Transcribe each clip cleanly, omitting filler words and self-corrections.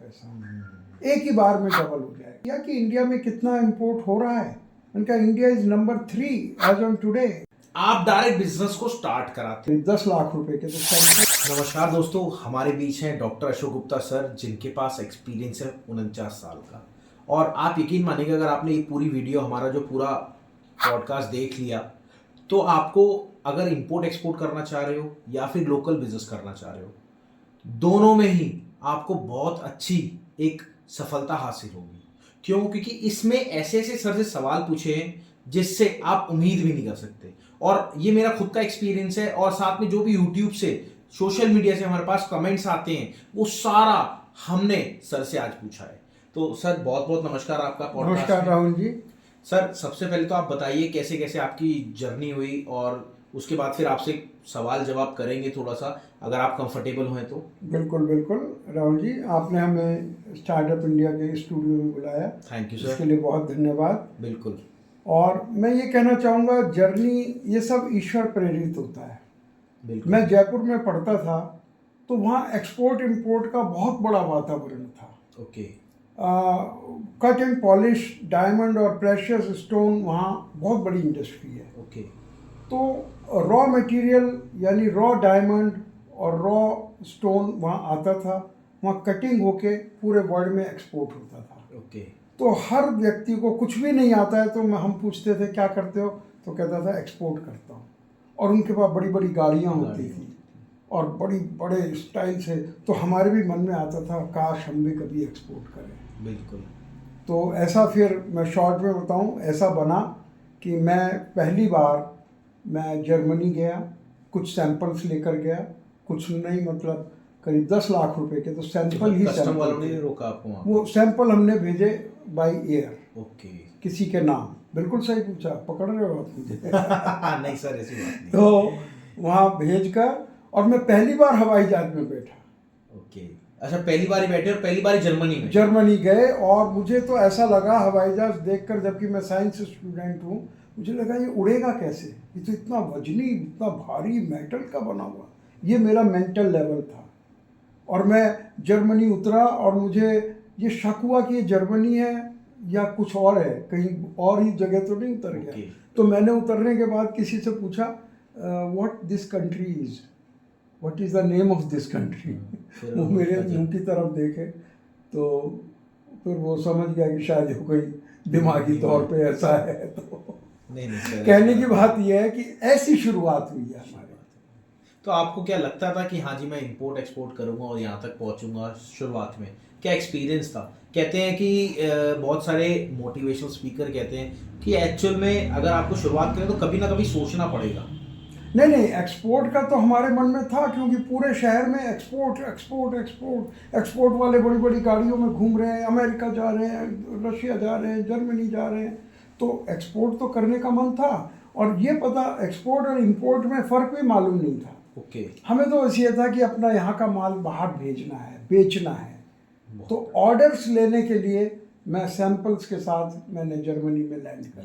पैसा, एक ही बार में डबल हो जाएगा। या कि इंडिया में कितना इंपोर्ट हो रहा है, उनका India is number 3 as on today. आप डायरेक्ट बिजनेस को स्टार्ट कराते हैं 10 लाख रुपए के तो। नमस्कार दोस्तों, हमारे बीच हैं डॉक्टर अशोक गुप्ता सर, जिनके पास एक्सपीरियंस है 49 साल का। और आप यकीन मानिएगा, अगर आपने ये पूरी वीडियो, हमारा जो पूरा पॉडकास्ट देख लिया, तो आपको अगर इंपोर्ट एक्सपोर्ट करना चाह रहे हो या फिर लोकल बिजनेस करना चाह रहे हो, दोनों में ही आपको बहुत अच्छी एक सफलता हासिल होगी। क्यों? क्योंकि इसमें ऐसे ऐसे सर से सवाल पूछे हैं जिससे आप उम्मीद भी नहीं कर सकते। और ये मेरा खुद का एक्सपीरियंस है, और साथ में जो भी यूट्यूब से, सोशल मीडिया से हमारे पास कमेंट्स आते हैं, वो सारा हमने सर से आज पूछा है। तो सर, बहुत बहुत नमस्कार आपका पॉडकास्ट। नमस्कार राहुल जी। सर, सबसे पहले तो आप बताइए कैसे कैसे आपकी जर्नी हुई, और उसके बाद फिर आपसे सवाल जवाब करेंगे थोड़ा सा, अगर आप कंफर्टेबल हैं तो। बिल्कुल बिल्कुल राहुल जी, आपने हमें स्टार्टअप इंडिया के स्टूडियो में बुलाया, थैंक यू सर। इसके लिए बहुत धन्यवाद। बिल्कुल। और मैं ये कहना चाहूँगा, जर्नी ये सब ईश्वर प्रेरित होता है। बिल्कुल। मैं जयपुर में पढ़ता था, तो वहाँ एक्सपोर्ट इंपोर्ट का बहुत बड़ा वातावरण था। Okay. Cut and polish, diamond और प्रेशियस स्टोन वहाँ बहुत बड़ी इंडस्ट्री है। ओके। तो रॉ मटेरियल यानी रॉ डायमंड और रॉ स्टोन वहाँ आता था, वहाँ कटिंग होके पूरे वर्ल्ड में एक्सपोर्ट होता था। ओके। तो हर व्यक्ति को कुछ भी नहीं आता है तो हम पूछते थे क्या करते हो, तो कहता था एक्सपोर्ट करता हूँ। और उनके पास बड़ी बड़ी गाड़ियाँ होती थी और बड़ी बड़े स्टाइल से, तो हमारे भी मन में आता था काश हम भी कभी एक्सपोर्ट करें। बिल्कुल। तो ऐसा, फिर मैं शॉर्ट में बताऊं, ऐसा बना कि मैं पहली बार मैं जर्मनी गया, कुछ सैंपल्स लेकर गया, कुछ नहीं, मतलब करीब 10 लाख रुपए के तो सैंपल ही कस्टम वालों सैंपल ने थे। रोका आपको वहाँ? वो सैंपल हमने भेजे बाय एयर, ओके। किसी के नाम। बिल्कुल सही पूछा, पकड़ रहे हो आप मुझे। नहीं सर, ऐसी बात नहीं। तो वहाँ भेजकर, और मैं पहली बार हवाई जहाज में बैठा। ओके। अच्छा, पहली बार ही बैठे और पहली बार ही जर्मनी गए, और मुझे तो ऐसा लगा हवाई जहाज देखकर, जबकि मैं साइंस स्टूडेंट हूँ, मुझे लगा ये उड़ेगा कैसे, ये तो इतना वजनी, इतना भारी मेटल का बना हुआ। ये मेरा मेंटल लेवल था। और मैं जर्मनी उतरा और मुझे ये शक हुआ कि ये जर्मनी है या कुछ और है, कहीं और ही जगह तो नहीं उतर गया। तो मैंने उतरने के बाद किसी से पूछा, what this country is, what is the name of this country. वो मेरे मुंह की तरफ देखे, तो फिर वो समझ गया कि शायद ये कोई दिमागी तौर पे ऐसा है। तो नहीं कहने की बात यह है कि ऐसी शुरुआत हुई है हमारी। तो आपको क्या लगता था कि हाँ जी मैं इंपोर्ट एक्सपोर्ट करूंगा और यहाँ तक पहुंचूंगा? शुरुआत में क्या एक्सपीरियंस था? कहते हैं कि बहुत सारे मोटिवेशनल स्पीकर कहते हैं कि एक्चुअल में अगर आपको शुरुआत करें तो कभी ना कभी सोचना पड़ेगा। नहीं, एक्सपोर्ट का तो हमारे मन में था, क्योंकि पूरे शहर में एक्सपोर्ट एक्सपोर्ट एक्सपोर्ट एक्सपोर्ट वाले बड़ी बड़ी गाड़ियों में घूम रहे हैं, अमेरिका जा रहे हैं, रशिया जा रहे हैं, जर्मनी जा रहे हैं। तो एक्सपोर्ट तो करने का मन था, और ये पता, एक्सपोर्ट और इंपोर्ट में फ़र्क भी मालूम नहीं था। ओके। हमें तो बस ये था कि अपना यहाँ का माल बाहर भेजना है, बेचना है। तो ऑर्डर्स लेने के लिए मैं सैंपल्स के साथ मैंने जर्मनी में लैंड करा।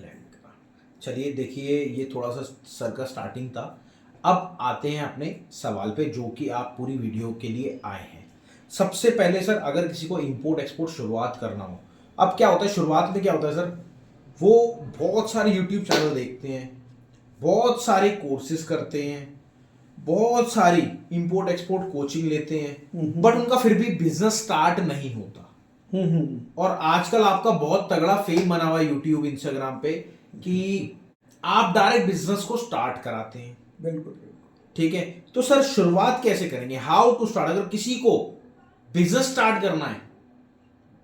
चलिए देखिए, ये थोड़ा सा सर का स्टार्टिंग था। अब आते हैं अपने सवाल पे, जो कि आप पूरी वीडियो के लिए आए हैं। सबसे पहले सर, अगर किसी को इंपोर्ट एक्सपोर्ट शुरुआत करना हो, अब क्या होता है शुरुआत में, क्या होता है सर, वो बहुत सारे यूट्यूब चैनल देखते हैं, बहुत सारे कोर्सेज करते हैं, बहुत सारी इंपोर्ट एक्सपोर्ट कोचिंग लेते हैं, बट उनका फिर भी बिजनेस स्टार्ट नहीं होता। और आजकल आपका बहुत तगड़ा फेम बना हुआ है यूट्यूब, इंस्टाग्राम पे, कि आप डायरेक्ट बिजनेस को स्टार्ट कराते हैं। बिल्कुल। ठीक है, तो सर शुरुआत कैसे करेंगे? How to start? अगर किसी को बिजनेस स्टार्ट करना है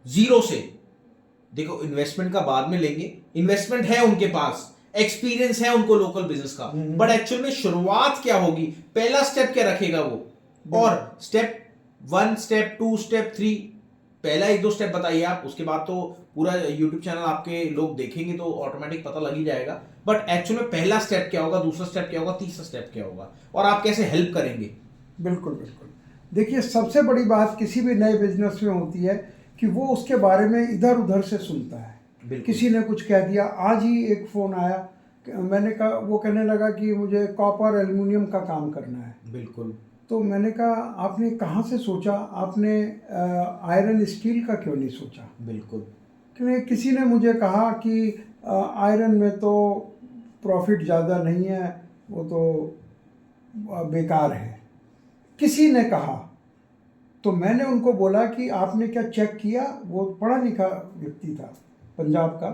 जीरो से, देखो इन्वेस्टमेंट का बाद में लेंगे, इन्वेस्टमेंट है उनके पास, एक्सपीरियंस है उनको लोकल बिजनेस का, बट एक्चुअल में शुरुआत क्या होगी, पहला स्टेप क्या रखेगा वो, और स्टेप 1, स्टेप 2, स्टेप 3, पहला 1-2 स्टेप बताइए आप, उसके बाद तो पूरा यूट्यूब चैनल आपके लोग देखेंगे तो ऑटोमेटिक पता लग ही जाएगा। बट एक्चुअल में पहला स्टेप क्या होगा, दूसरा स्टेप क्या होगा, तीसरा स्टेप क्या होगा, और आप कैसे हेल्प करेंगे? बिल्कुल बिल्कुल। देखिए, सबसे बड़ी बात किसी भी नए बिजनेस में होती है कि वो उसके बारे में इधर उधर से सुनता है। किसी ने कुछ कह दिया, आज ही एक फ़ोन आया, मैंने कहा, वो कहने लगा कि मुझे कॉपर एल्युमिनियम का काम करना है। बिल्कुल। तो मैंने कहा आपने कहाँ से सोचा, आपने आयरन स्टील का क्यों नहीं सोचा? बिल्कुल। क्योंकि किसी ने मुझे कहा कि आयरन में तो प्रॉफिट ज़्यादा नहीं है, वो तो बेकार है, किसी ने कहा। तो मैंने उनको बोला कि आपने क्या चेक किया? वो पढ़ा लिखा व्यक्ति था पंजाब का।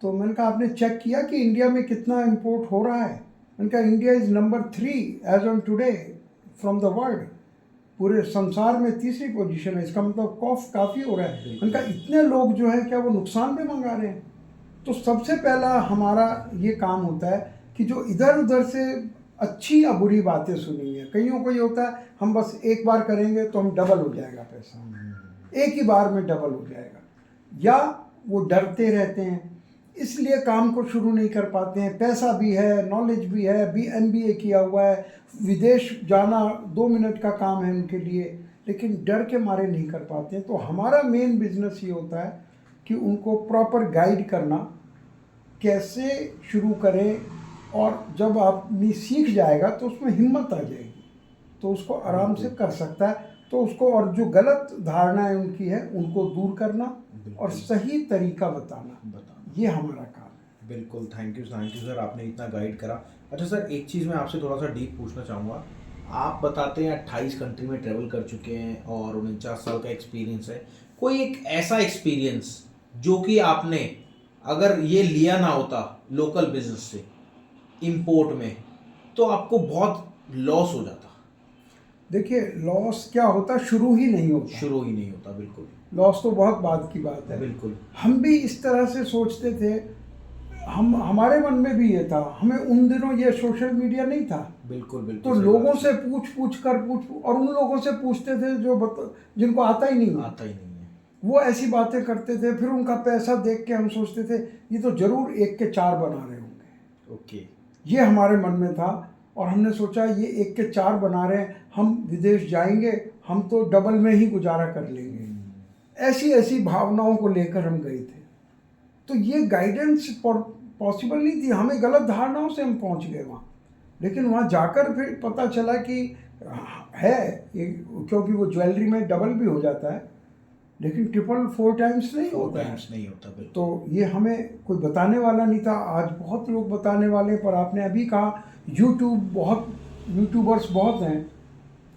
तो मैंने कहा आपने चेक किया कि इंडिया में कितना इंपोर्ट हो रहा है? मैंने कहा India is number 3 as on today from the world. पूरे संसार में तीसरी पोजीशन है। इसका मतलब कॉफ काफ़ी हो रहा है। मैंने कहा इतने लोग जो है क्या वो नुकसान में मंगा रहे हैं? तो सबसे पहला हमारा ये काम होता है कि जो इधर उधर से अच्छी या बुरी बातें सुनी है। कईयों को ये होता है हम बस एक बार करेंगे तो हम डबल हो जाएगा पैसा, एक ही बार में डबल हो जाएगा, या वो डरते रहते हैं इसलिए काम को शुरू नहीं कर पाते हैं। पैसा भी है, नॉलेज भी है, MBA किया हुआ है, विदेश जाना 2 मिनट का काम है उनके लिए, लेकिन डर के मारे नहीं कर पाते हैं। तो हमारा मेन बिजनेस ये होता है कि उनको प्रॉपर गाइड करना, कैसे शुरू करें, और जब आदमी सीख जाएगा तो उसमें हिम्मत आ जाएगी, तो उसको आराम से कर सकता है। तो उसको, और जो गलत धारणाएं उनकी है उनको दूर करना और सही तरीका बताना, ये हमारा काम है। बिल्कुल। थैंक यू सर, आपने इतना गाइड करा। अच्छा सर, एक चीज़ मैं आपसे थोड़ा सा डीप पूछना चाहूँगा। आप बताते हैं 28 कंट्री में ट्रेवल कर चुके हैं और 49 साल का एक्सपीरियंस है। कोई एक ऐसा एक्सपीरियंस जो कि आपने अगर ये लिया ना होता लोकल बिजनेस से इंपोर्ट में, तो आपको बहुत लॉस हो जाता? देखिए लॉस क्या होता, शुरू ही नहीं होता। बिल्कुल। लॉस तो बहुत बाद की बात है। बिल्कुल। हम भी इस तरह से सोचते थे, हमारे मन में भी ये था। हमें उन दिनों ये सोशल मीडिया नहीं था। बिल्कुल। तो लोगों से पूछ और उन लोगों से पूछते थे जिनको आता ही नहीं है। वो ऐसी बातें करते थे, फिर उनका पैसा देख के हम सोचते थे ये तो जरूर 1 के 4 बना रहे होंगे। ओके। ये हमारे मन में था और हमने सोचा ये 1 के 4 बना रहे हैं, हम विदेश जाएंगे हम तो डबल में ही गुजारा कर लेंगे। ऐसी भावनाओं को लेकर हम गए थे। तो ये गाइडेंस पॉसिबल नहीं थी, हमें गलत धारणाओं से हम पहुंच गए वहाँ। लेकिन वहाँ जाकर फिर पता चला कि है, क्योंकि वो ज्वेलरी में डबल भी हो जाता है लेकिन 4 टाइम्स नहीं होता है। तो ये हमें कोई बताने वाला नहीं था। आज बहुत लोग बताने वाले, पर आपने अभी कहा यूट्यूबर्स बहुत हैं,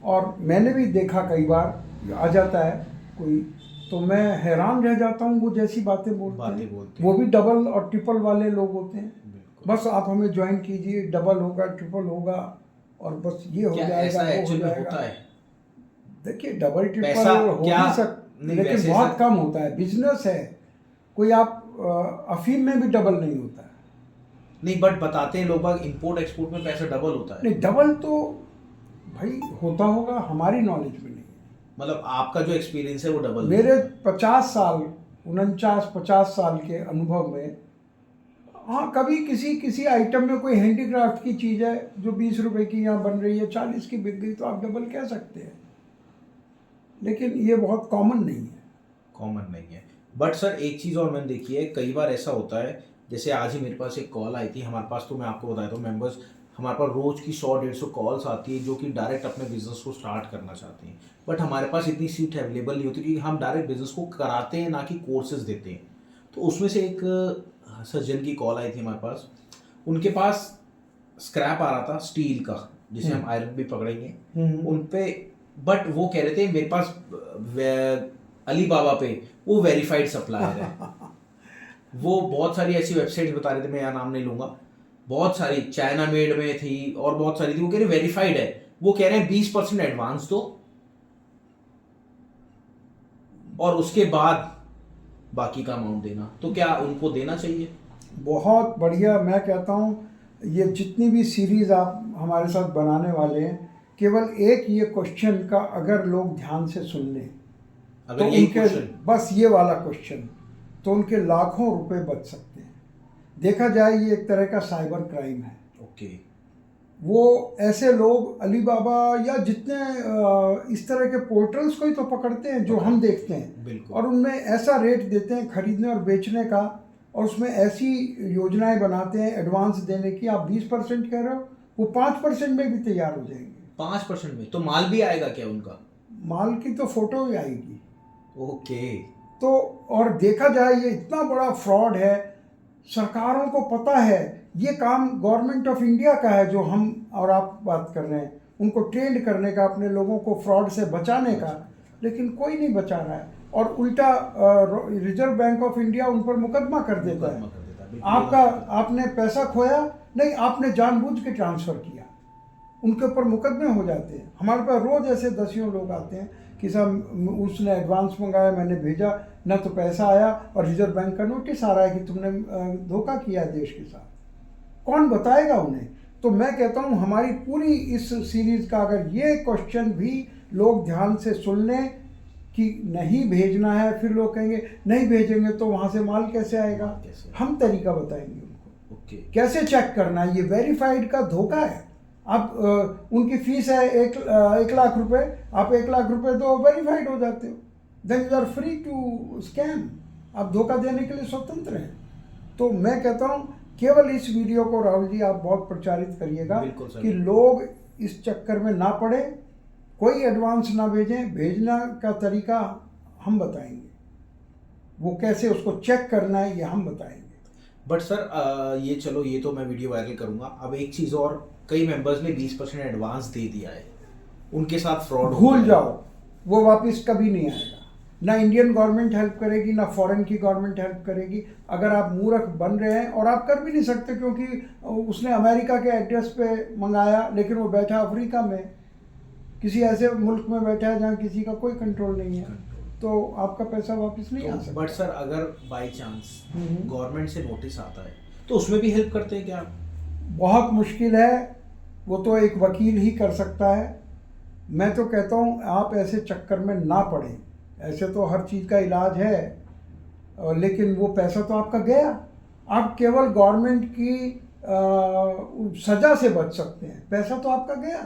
और मैंने भी देखा कई बार आ जाता है कोई, तो मैं हैरान रह जाता हूँ। वो जैसी बातें बोलते हैं, वो भी डबल और ट्रिपल वाले लोग होते हैं। बस आप हमें ज्वाइन कीजिए, डबल होगा, ट्रिपल होगा, और बस ये हो जाएगा, वो हो जाएगा। देखिए डबल ट्रिपल हो भी सकता, लेकिन बहुत कम होता है। बिजनेस है, कोई आप अफीम में भी डबल नहीं होता है। नहीं, बट बताते हैं लोग इंपोर्ट एक्सपोर्ट में पैसा डबल होता है। नहीं, डबल तो भाई होता होगा, हमारी नॉलेज में नहीं। मतलब आपका जो एक्सपीरियंस है वो डबल? मेरे 49 साल के अनुभव में, हाँ, कभी किसी आइटम में कोई हैंडीक्राफ्ट की चीज़ है जो 20 रुपए की यहाँ बन रही है, 40 की बिक गई, तो आप डबल कह सकते हैं, लेकिन ये बहुत कॉमन नहीं है। बट सर एक चीज़ और मैंने देखी है, कई बार ऐसा होता है, जैसे आज ही मेरे पास एक कॉल आई थी हमारे पास, तो मैं आपको बताया था मेंबर्स, हमारे पास रोज़ की 100-150 कॉल्स आती है जो कि डायरेक्ट अपने बिजनेस को स्टार्ट करना चाहते हैं, बट हमारे पास इतनी सीट अवेलेबल नहीं होती क्योंकि हम डायरेक्ट बिजनेस को कराते हैं, ना कि कोर्सेज देते हैं। तो उसमें से एक सज्जन की कॉल आई थी हमारे पास, उनके पास स्क्रैप आ रहा था स्टील का, जिसे हम आयरन भी पकड़ेंगे उन पे, बट वो कह रहे थे मेरे पास अलीबाबा पे वो वेरीफाइड सप्लायर है। वो बहुत सारी ऐसी वेबसाइट बता रहे थे, मैं यहाँ नाम नहीं लूंगा, बहुत सारी चाइना मेड में थी और बहुत सारी थी, वो कह रहे वेरीफाइड है। वो कह रहे हैं 20% एडवांस दो और उसके बाद बाकी का अमाउंट देना। तो क्या उनको देना चाहिए? बहुत बढ़िया। मैं कहता हूँ ये जितनी भी सीरीज आप हमारे साथ बनाने वाले हैं, केवल एक ये क्वेश्चन का अगर लोग ध्यान से सुन लें, तो उनके बस ये वाला क्वेश्चन, तो उनके लाखों रुपए बच सकते हैं। देखा जाए ये एक तरह का साइबर क्राइम है। ओके। वो ऐसे लोग अलीबाबा या जितने इस तरह के पोर्टल्स को ही तो पकड़ते हैं जो हम देखते हैं, और उनमें ऐसा रेट देते हैं खरीदने और बेचने का, और उसमें ऐसी योजनाएं बनाते हैं एडवांस देने की। आप 20% कह रहे हो, वो 5% में भी तैयार हो जाएंगे। 5% में तो माल भी आएगा क्या उनका? माल की तो फोटो ही आएगी। ओके। तो और देखा जाए ये इतना बड़ा फ्रॉड है, सरकारों को पता है ये काम गवर्नमेंट ऑफ इंडिया का है, जो हम और आप बात कर रहे हैं, उनको ट्रेंड करने का, अपने लोगों को फ्रॉड से बचाने का, लेकिन कोई नहीं बचा रहा है। और उल्टा रिजर्व बैंक ऑफ इंडिया उन पर मुकदमा कर देता है। बिल्कुल। आपका आपने पैसा खोया नहीं, आपने जानबूझ के ट्रांसफ़र किया, उनके ऊपर मुकदमे हो जाते हैं। हमारे पास रोज़ ऐसे दसियों लोग आते हैं कि साहब उसने एडवांस मंगाया, मैंने भेजा, ना तो पैसा आया और रिजर्व बैंक का नोटिस आ रहा है कि तुमने धोखा किया देश के साथ। कौन बताएगा उन्हें? तो मैं कहता हूँ हमारी पूरी इस सीरीज़ का अगर ये क्वेश्चन भी लोग ध्यान से सुन लें कि नहीं भेजना है, फिर लोग कहेंगे नहीं भेजेंगे तो वहाँ से माल कैसे आएगा, हम तरीका बताएंगे उनको। ओके। कैसे चेक करना है, ये वेरीफाइड का धोखा है। आप उनकी फीस है 1 लाख रुपए, आप 1 लाख रुपए दो, वेरीफाइड हो जाते हो, then you are free to scam. आप धोखा देने के लिए स्वतंत्र हैं। तो मैं कहता हूँ केवल इस वीडियो को राहुल जी आप बहुत प्रचारित करिएगा कि लोग इस चक्कर में ना पड़े, कोई एडवांस ना भेजें। भेजना का तरीका हम बताएंगे, वो कैसे उसको चेक करना है ये हम बताएंगे। बट सर ये चलो, ये तो मैं वीडियो वायरल करूंगा। अब एक चीज़ और, कई मेंबर्स ने 20% एडवांस दे दिया है, उनके साथ फ्रॉड भूल जाओ, वो वापस कभी नहीं आएगा। ना इंडियन गवर्नमेंट हेल्प करेगी, ना फॉरेन की गवर्नमेंट हेल्प करेगी। अगर आप मूर्ख बन रहे हैं, और आप कर भी नहीं सकते क्योंकि उसने अमेरिका के एड्रेस पे मंगाया, लेकिन वो बैठा अफ्रीका में, किसी ऐसे मुल्क में बैठा है जहाँ किसी का कोई कंट्रोल नहीं है, तो आपका पैसा वापस नहीं आ सकता। बट सर अगर बाई चांस गवर्नमेंट से नोटिस आता है तो उसमें भी हेल्प करते हैं क्या आप? बहुत मुश्किल है, वो तो एक वकील ही कर सकता है। मैं तो कहता हूँ आप ऐसे चक्कर में ना पड़ें। ऐसे तो हर चीज़ का इलाज है, लेकिन वो पैसा तो आपका गया। आप केवल गवर्नमेंट की सज़ा से बच सकते हैं, पैसा तो आपका गया।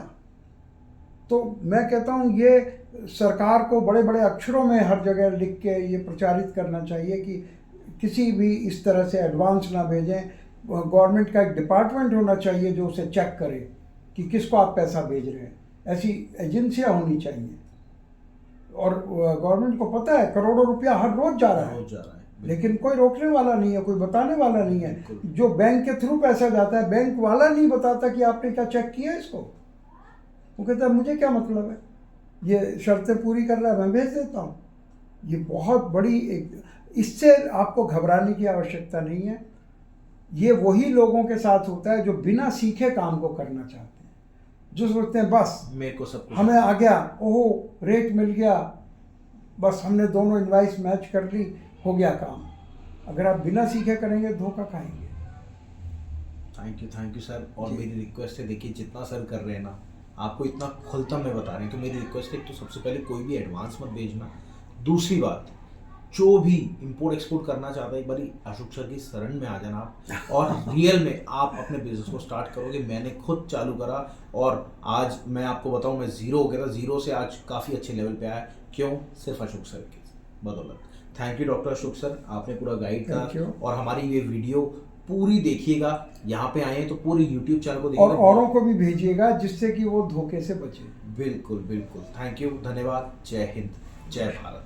तो मैं कहता हूँ ये सरकार को बड़े बड़े अक्षरों में हर जगह लिख के ये प्रचारित करना चाहिए कि किसी भी इस तरह से एडवांस ना भेजें। गवर्नमेंट का एक डिपार्टमेंट होना चाहिए जो उसे चेक करे कि किसको आप पैसा भेज रहे हैं। ऐसी एजेंसियां होनी चाहिए। और गवर्नमेंट को पता है करोड़ों रुपया हर रोज जा रहा है, लेकिन कोई रोकने वाला नहीं है, कोई बताने वाला नहीं है। जो बैंक के थ्रू पैसा जाता है, बैंक वाला नहीं बताता कि आपने क्या चेक किया इसको। वो कहता है मुझे क्या मतलब है, ये शर्तें पूरी कर रहा है, मैं भेज देता हूँ। ये बहुत बड़ी एक, इससे आपको घबराने की आवश्यकता नहीं है। ये वही लोगों के साथ होता है जो बिना सीखे काम को करना चाहते हैं, जो सोचते हैं बस मेरे को सब हमें आ गया, ओहो रेट मिल गया, बस हमने दोनों इनवाइस मैच कर ली, हो गया काम। अगर आप बिना सीखे करेंगे धोखा खाएंगे। Thank you sir. और मेरी रिक्वेस्ट है, देखिए जितना सर कर रहे हैं ना, आपको इतना खुलता में बता रहे हैं, तो मेरी रिक्वेस्ट है तो सबसे पहले कोई भी एडवांस मत भेजना। दूसरी बात, जो भी इंपोर्ट एक्सपोर्ट करना चाहता है, एक बारी अशोक सर की शरण में आ जाना आप, और रियल में आप अपने बिजनेस को स्टार्ट करोगे। मैंने खुद चालू करा और आज मैं आपको बताऊं, मैं जीरो हो गया था, जीरो से आज काफ़ी अच्छे लेवल पे आया। क्यों? सिर्फ अशोक सर की बदौलत। Thank you doctor Ashok sir, आपने पूरा गाइड करा। और हमारी ये वीडियो पूरी देखिएगा, यहाँ पे आए हैं तो पूरी यूट्यूब चैनल को देखिएगा और औरों को भी भेजिएगा जिससे कि वो धोखे से बचे। बिल्कुल बिल्कुल। थैंक यू, धन्यवाद। जय हिंद, जय भारत।